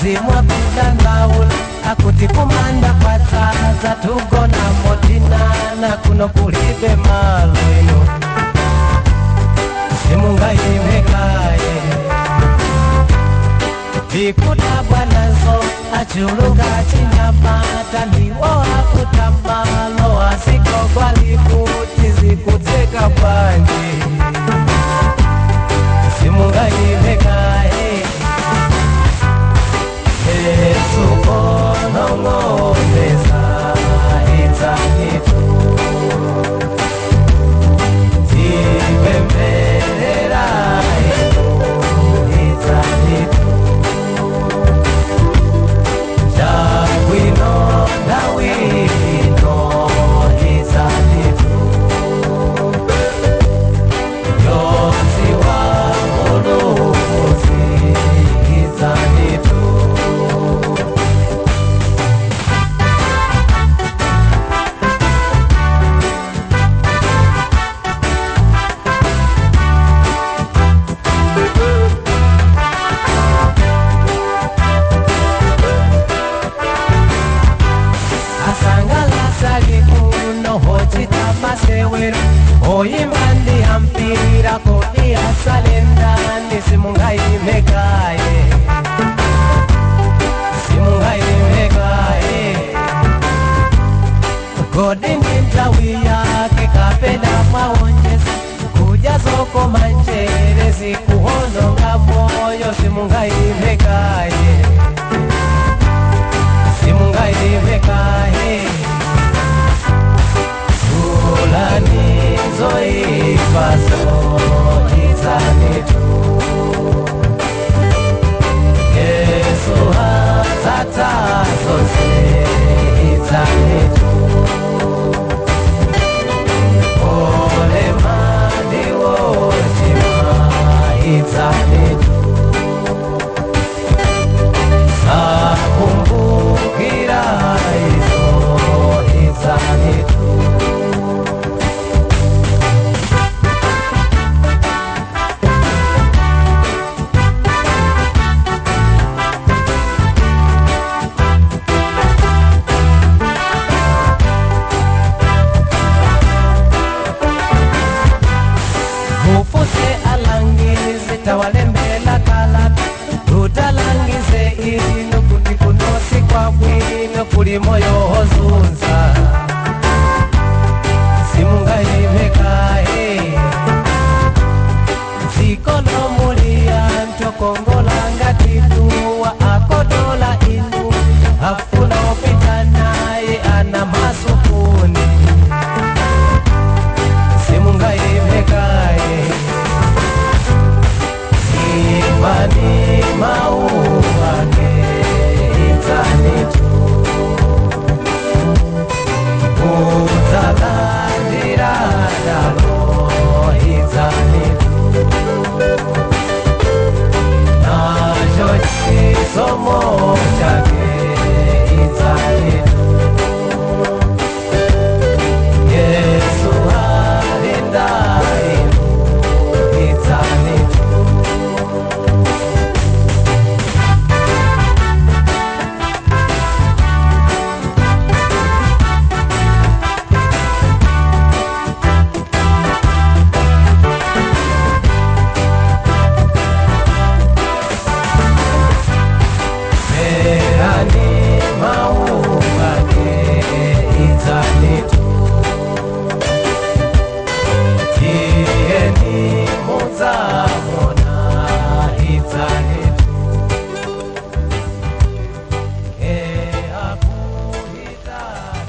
zimwa kudandaula akuti kumanda kwataza tugona motinana kuno kulibe malo ino simungayimekaye vikudabwa nazo achulunga chinyamata niwo akutamalo asikogwa likuti zikuteka panji simungayimekaye esukonong'oneza itanitu zipemberera ino itanitu jakwino dawino itanitu yoziwa ulukuzi itanitu oyimbandi hampira kodi asalendani simungayimekaye simungayimekaye kodi nintawi yake kapenda maonjeza kujazoko manchere zikuhononga moyo simungayimekaye simungayimekaye Sulani zoifaso izanitu Yesu hatata zose izanitu Ole mani wotima izanitu Sakumbukira izo izanitu tawalembela kala utalangize ino kuti kunosi kwa bwino kuli moyo hozunza simungayimekaye zikolo